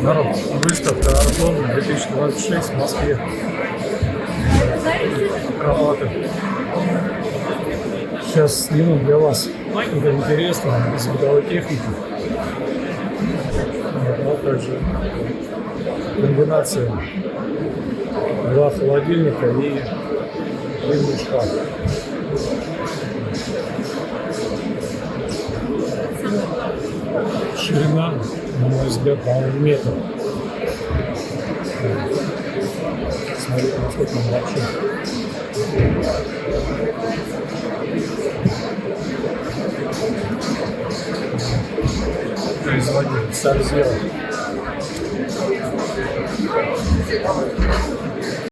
Народ, выставка Артон 2026 в Москве. Кроваты. Сейчас сниму для вас. Это интересно, из бытовой техники. А также комбинация. Два холодильника и длинный шкаф. Ширина, на мой взгляд, по-моему, метр. Смотрите, насколько он большой. Производитель Сарзел.